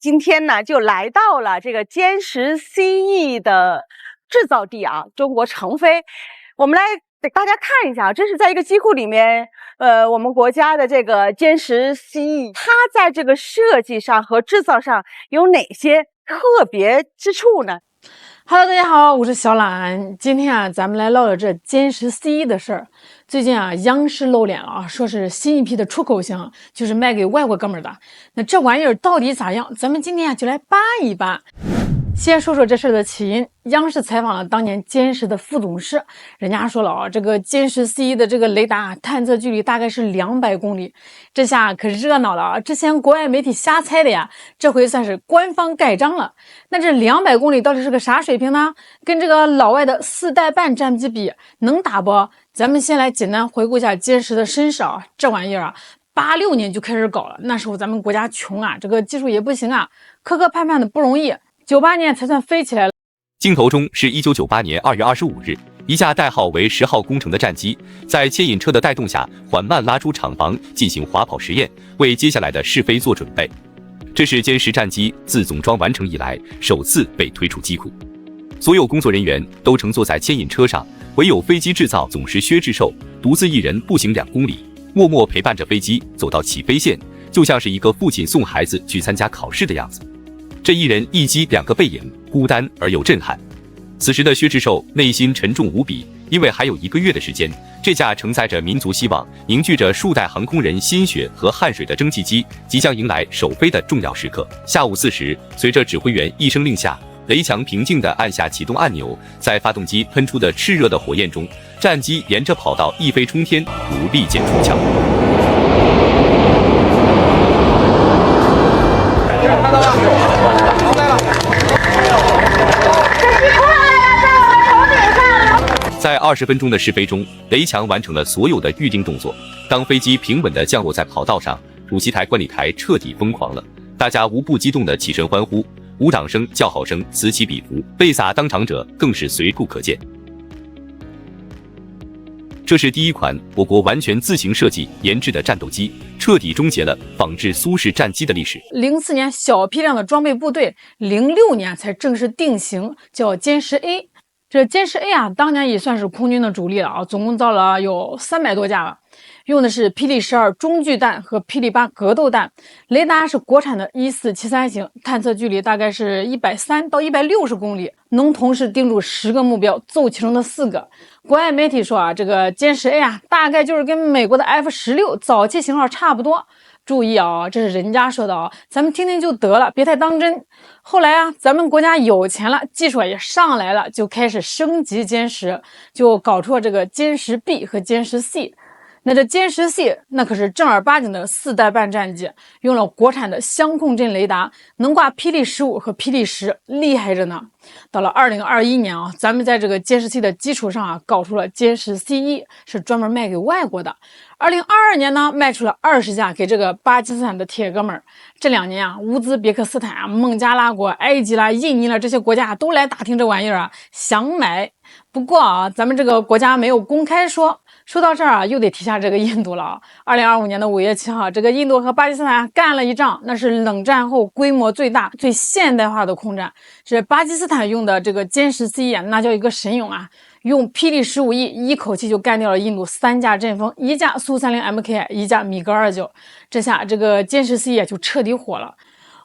今天呢，就来到了这个歼十 CE 的制造地啊，中国成飞。我们来给大家看一下，这是在一个机库里面，我们国家的这个歼十 CE， 它在这个设计上和制造上有哪些特别之处呢？Hello， 大家好，我是小懒。今天啊，咱们来唠唠这歼十 CE 的事儿。最近啊，央视露脸了啊，说是新一批的出口型，就是卖给外国哥们儿的。那这玩意儿到底咋样？咱们今天啊就来扒一扒。先说说这事儿的起因。央视采访了当年歼十的副总师，人家说了啊，这个歼十 CE 的这个雷达探测距离大概是200公里，这下可热闹了啊！之前国外媒体瞎猜的呀，这回算是官方盖章了。那这200公里到底是个啥水平呢？跟这个老外的4代半战机比，能打不？咱们先来简单回顾一下歼十的身世啊，这玩意儿啊。86年就开始搞了，那时候咱们国家穷啊，这个技术也不行啊，磕磕绊绊的不容易。98年才算飞起来了。镜头中是1998年2月25日，一架代号为10号工程的战机，在牵引车的带动下，缓慢拉出厂房进行滑跑实验，为接下来的试飞做准备。这是歼十战机自总装完成以来首次被推出机库，所有工作人员都乘坐在牵引车上，唯有飞机制造总师薛志寿独自一人步行2公里，默默陪伴着飞机走到起飞线，就像是一个父亲送孩子去参加考试的样子。这一人一机2个背影，孤单而又震撼。此时的薛志寿内心沉重无比，因为还有1个月的时间，这架承载着民族希望、凝聚着数代航空人心血和汗水的蒸汽机即将迎来首飞的重要时刻。下午4时，随着指挥员一声令下，雷强平静地按下启动按钮，在发动机喷出的炽热的火焰中，战机沿着跑道一飞冲天，如利箭出鞘。看到了，出来了！在20分钟的试飞中，雷强完成了所有的预定动作。当飞机平稳地降落在跑道上，主席台、观礼台彻底疯狂了，大家无不激动地起身欢呼，鼓掌声、叫好声此起彼伏，被洒当场者更是随处可见。这是第一款我国完全自行设计研制的战斗机，彻底终结了仿制苏式战机的历史。04年小批量的装备部队，06年才正式定型，叫歼十 A。这歼十 A 啊，当年也算是空军的主力了啊，总共造了有300多架了，用的是霹雳12中距弹和霹雳8格斗弹，雷达是国产的1473型，探测距离大概是130到160公里，能同时盯住10个目标，揍其中的4个。国外媒体说啊，这个歼十 A 啊，大概就是跟美国的 F16早期型号差不多。注意啊，这是人家说的啊，咱们听听就得了，别太当真。后来啊，咱们国家有钱了，技术也上来了，就开始升级歼十，就搞出了这个歼十 B 和歼十 C。那这歼十 C 那可是正儿八经的4代半战机，用了国产的相控阵雷达，能挂霹雳15和霹雳10，厉害着呢。到了2021年啊，咱们在这个歼十 C 的基础上啊，搞出了歼十 CE， 是专门卖给外国的。2022年呢，卖出了20架给这个巴基斯坦的铁哥们儿。这2年啊，乌兹别克斯坦啊、孟加拉国、埃及啦、印尼啦这些国家都来打听这玩意儿啊，想买。不过啊，咱们这个国家没有公开说。说到这儿啊，又得提下这个印度了啊。2025年的5月7号，这个印度和巴基斯坦干了一仗，那是冷战后规模最大、最现代化的空战。这巴基斯坦用的这个歼十 CE 啊，那叫一个神勇啊！用霹雳15E一口气就干掉了印度3架阵风，1架苏30 MK， 1架米格29。这下这个歼十 CE 就彻底火了。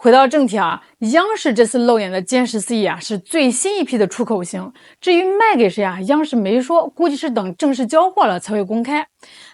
回到正题啊，央视这次露脸的歼十 CE 啊，是最新一批的出口型。至于卖给谁啊，央视没说，估计是等正式交货了才会公开。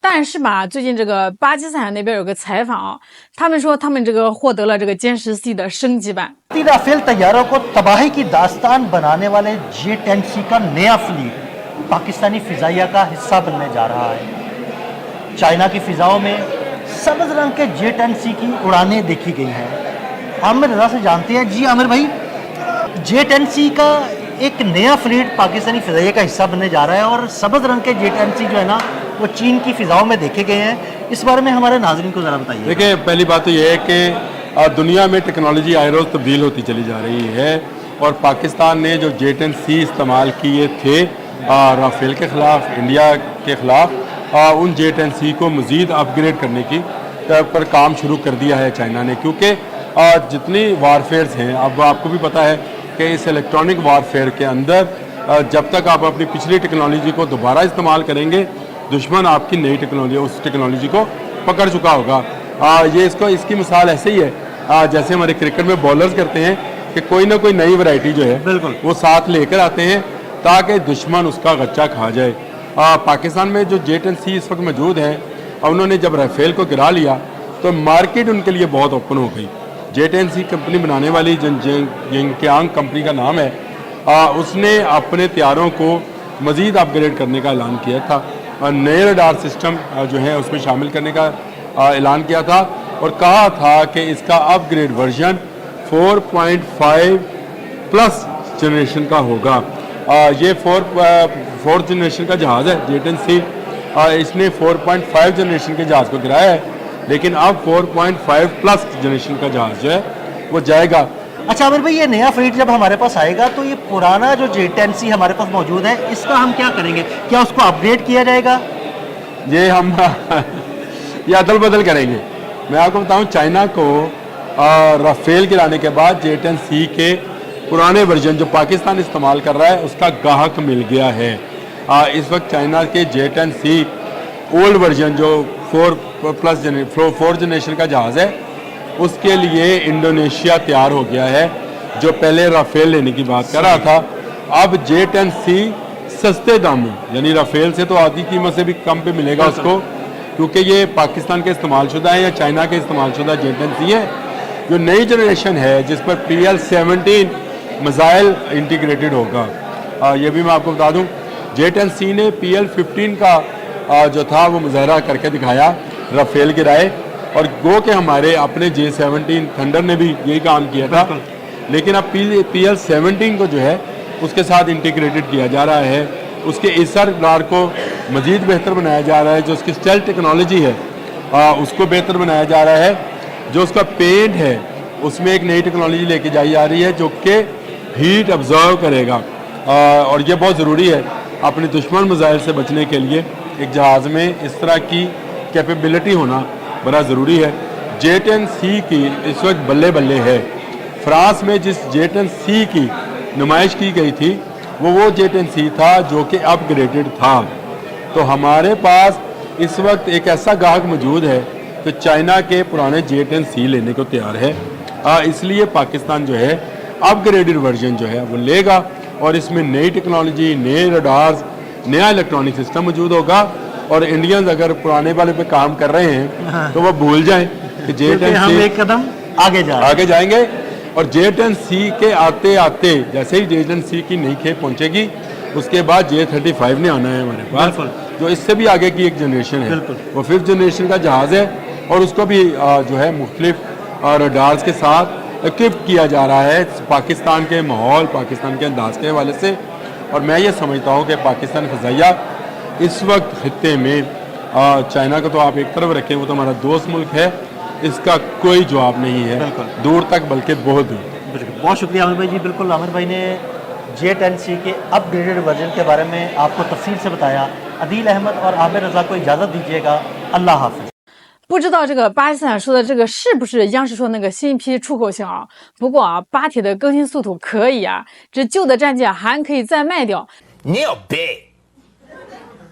但是吧，最近这个巴基斯坦那边有个采访啊，他们说他们这个获得了这个歼十 C 的升级版。राफेल तैयारों को तबाही की दास्तान बनाने वाले J-10C का नया फ्लीट पाकिस्तानी फिजाइया का हिस्सा बनने जा रहा है। चाइना की फिजाओं में सब्ज रंग के J-10C की उड़ानें देखी गई हैं। आमिर रजा से जानते हैं। जी आमिर भाई, J-10C का एक नया फ्लीट पाकिस्तानी फिजाइया का हिस्सा बनने जा रहा है और सब्ज रंग के J-10C जो है ना, वो चीन की फिजाओं में देखे गए हैं। इस बारे में हमारे नाज़रीन को ज़रा बताइए। देखिए, पहली बात तो ये है कि दुनिया में टेक्नोलॉजी आए रोज़ तब्दील होती चली जा रही है और पाकिस्तान ने जो J-10C इस्तेमाल किए थे राफेल के ख़िलाफ़, इंडिया के ख़िलाफ़, उन J-10C को मज़ीद अपग्रेड करने की पर काम शुरू कर दिया है चाइना ने, क्योंकि जितनी वारफेयर्स हैं, अब आपको भी पता है कि इस इलेक्ट्रॉनिक वारफेयर के अंदर जब तक आप अपनी पिछली टेक्नोलॉजी को दोबारा इस्तेमाल करेंगे, दुश्मन आपकी नई टेक्नोलॉजी उस टेक्नोलॉजी को पकड़ चुका होगा। ये इसकी मिसाल ऐसे ही है जैसे हमारे क्रिकेट में बॉलर्स करते हैं कि कोई ना कोई नई वैरायटी जो है बिल्कुल वो साथ लेकर आते हैं ताकि दुश्मन उसका गच्चा खा जाए। पाकिस्तान में जो J-10C इस वक्त मौजूद हैं, उन्होंने जब राफेल को गिरा लिया तो मार्केट उनके लिए बहुत ओपन हो गई। J-10C कंपनी बनाने वाली यंगकियांग कंपनी का नाम है, उसने अपने तैयारों को मज़ीद अपग्रेड करने का ऐलान किया था और नए रडार सिस्टम जो है उसमें शामिल करने का ऐलान किया था और कहा था कि इसका अपग्रेड वर्जन 4.5 प्लस जनरेशन का होगा। ये 4 जनरेशन का जहाज़ है J-10C, इसने 4.5 जनरेशन के जहाज़ को गिराया है, लेकिन अब 4.5 प्लस जनरेशन का जहाज़ जो है वो जाएगा। अच्छा आमिर भाई, ये नया फ्लीट जब हमारे पास आएगा तो ये पुराना जो J-10C हमारे पास मौजूद है इसका हम क्या करेंगे? क्या उसको अपग्रेड किया जाएगा? ये हम ये अदल बदल करेंगे। मैं आपको बताऊं, चाइना को राफेल गिराने के बाद J-10C के पुराने वर्जन जो पाकिस्तान इस्तेमाल कर रहा है उसका गाहक मिल गया है। इस वक्त चाइना के J-10C ओल्ड वर्जन जो 4 जनरेशन का जहाज़ है उसके लिए इंडोनेशिया तैयार हो गया है, जो पहले राफेल लेने की बात कर रहा था। अब J-10C सस्ते दामों, यानी राफेल से तो आधी कीमत से भी कम पे मिलेगा उसको, क्योंकि ये पाकिस्तान के इस्तेमाल शुदा है या चाइना के इस्तेमाल शुदा J-10C है। जो नई जनरेशन है जिस पर PL-17 मिसाइल इंटीग्रेटेड होगा, ये भी मैं आपको बता दूं, J-10C ने PL-15 का जो था वो मुजाहरा करके दिखाया, राफेल गिराए, और गो के हमारे अपने J-17 थंडर ने भी यही काम किया था। लेकिन अब PL-17 को जो है उसके साथ इंटीग्रेटेड किया जा रहा है, उसके इसर रडार को मज़ीद बेहतर बनाया जा रहा है, जो उसकी स्टेल्थ टेक्नोलॉजी है उसको बेहतर बनाया जा रहा है, जो उसका पेंट है उसमें एक नई टेक्नोलॉजी लेके जाई जा रही है जो कि हीट ऑब्जर्व करेगा, और ये बहुत ज़रूरी है अपने दुश्मन मिसाइल से बचने के लिए। एक जहाज़ में इस तरह की कैपेबिलिटी होना बड़ा ज़रूरी है। J-10C की इस वक्त बल्ले बल्ले है। फ्रांस में जिस J-10C की नुमाइश की गई थी वो J-10C था जो कि अपग्रेडेड था। तो हमारे पास इस वक्त एक ऐसा गाहक मौजूद है जो चाइना के पुराने J-10C लेने को तैयार है। इसलिए पाकिस्तान जो है अपग्रेडेड वर्जन जो है वो लेगा और इसमें नई टेक्नोलॉजी, नए रडार्स, नया इलेक्ट्रॉनिक सिस्टम मौजूद होगा। और इंडियंस अगर पुराने वाले पे काम कर रहे हैं तो वो भूल जाएं कि J-10C हम एक कदम आगे जाएंगे। और J-10C के आते आते जैसे ही J-10C की नई खेप पहुंचेगी उसके बाद J-35 ने आना है हमारे पास, जो इससे भी आगे की एक जनरेशन है। वो 5th जनरेशन का जहाज़ है और उसको भी जो है मुख्तलिफ रडार्स के साथ इक्विप किया जा रहा है पाकिस्तान के माहौल, पाकिस्तान के अंदाज के हवाले से। और मैं ये समझता हूँ कि पाकिस्तान फ़िज़ाइया इस वक्त खित्ते में चाइना को तो आप एक तरफ रखें, वो तो हमारा दोस्त मुल्क है, इसका कोई जवाब नहीं है दूर तक, बल्कि बहुत दूर। बहुत शुक्रिया आमिर भाई जी। बिल्कुल, आमिर भाई ने J-10C के अपग्रेडेड वर्जन के बारे में आपको तफसील से बताया। अदील अहमद और आमिर रजा को इजाज़त दीजिएगा। अल्लाह हाफिज़।不知道这个巴基斯坦说的这个是不是央视说那个新一批出口型啊？不过啊，巴铁的更新速度可以啊，这旧的战机啊还可以再卖掉。你有病！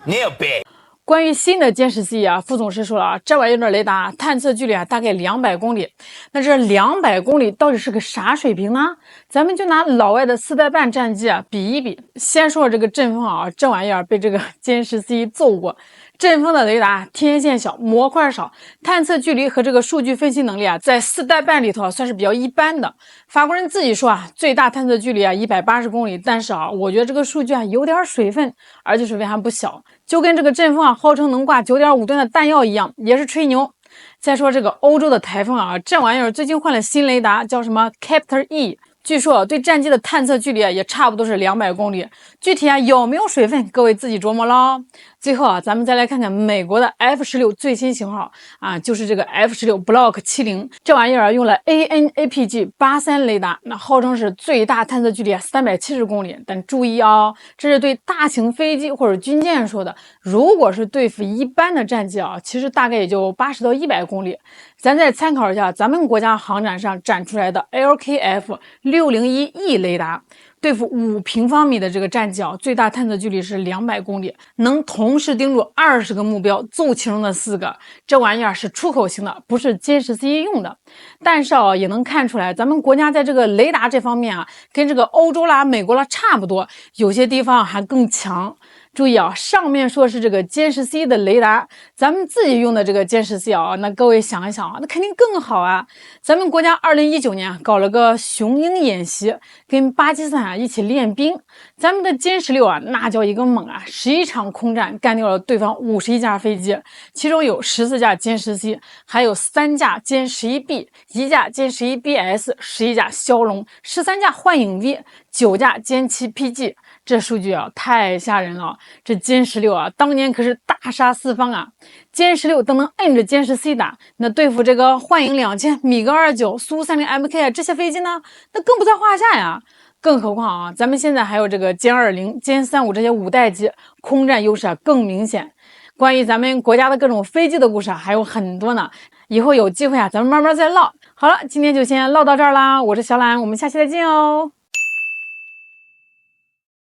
你有病！关于新的歼10C啊，副总师说了啊，这玩意儿的雷达探测距离啊大概200公里。那这200公里到底是个啥水平呢？咱们就拿老外的4代半战机啊比一比。先说这个阵风啊，这玩意儿被这个歼10C揍过。阵风的雷达天线小，模块少，探测距离和这个数据分析能力啊，在4代半里头算是比较一般的。法国人自己说啊，最大探测距离啊180公里，但是啊，我觉得这个数据啊有点水分，而且水分还不小，就跟这个阵风啊号称能挂9.5吨的弹药一样，也是吹牛。再说这个欧洲的台风啊，这玩意儿最近换了新雷达，叫什么 Captor E。据说对战机的探测距离啊也差不多是200公里，具体啊有没有水分，各位自己琢磨咯。最后啊，咱们再来看看美国的 F-16最新型号啊，就是这个 F-16 Block 70，这玩意儿用了 AN/APG-83雷达，那号称是最大探测距离370公里。但注意啊，这是对大型飞机或者军舰说的，如果是对付一般的战机啊，其实大概也就80到100公里。咱再参考一下咱们国家航展上展出来的 LKF-601E 雷达。对付5平方米的这个战机啊，最大探测距离是200公里，能同时盯住20个目标，揍其中的4个。这玩意儿是出口型的，不是歼十 C 用的。但是啊，也能看出来，咱们国家在这个雷达这方面啊，跟这个欧洲啦、美国啦差不多，有些地方还更强。注意啊，上面说是这个歼十 C 的雷达，咱们自己用的这个歼十 C 啊，那各位想一想啊，那肯定更好啊。咱们国家2019年搞了个雄鹰演习，跟巴基斯坦一起练兵。咱们的歼16啊，那叫一个猛啊！11场空战干掉了对方51架飞机，其中有14架歼十 C， 还有3架歼11B， 1架歼11BS， 11架枭龙，13架幻影 V， 9架歼7PG。这数据啊，太吓人了！这歼16啊，当年可是大杀四方啊！歼16都能摁着歼十 C 打，那对付这个幻影2000、米格29、苏30 MK 啊这些飞机呢，那更不在话下呀！更何况啊，咱们现在还有这个歼20、歼35这些5代机，空战优势啊更明显。关于咱们国家的各种飞机的故事啊，还有很多呢。以后有机会啊，咱们慢慢再唠。好了，今天就先唠到这儿啦。我是小懒，我们下期再见哦。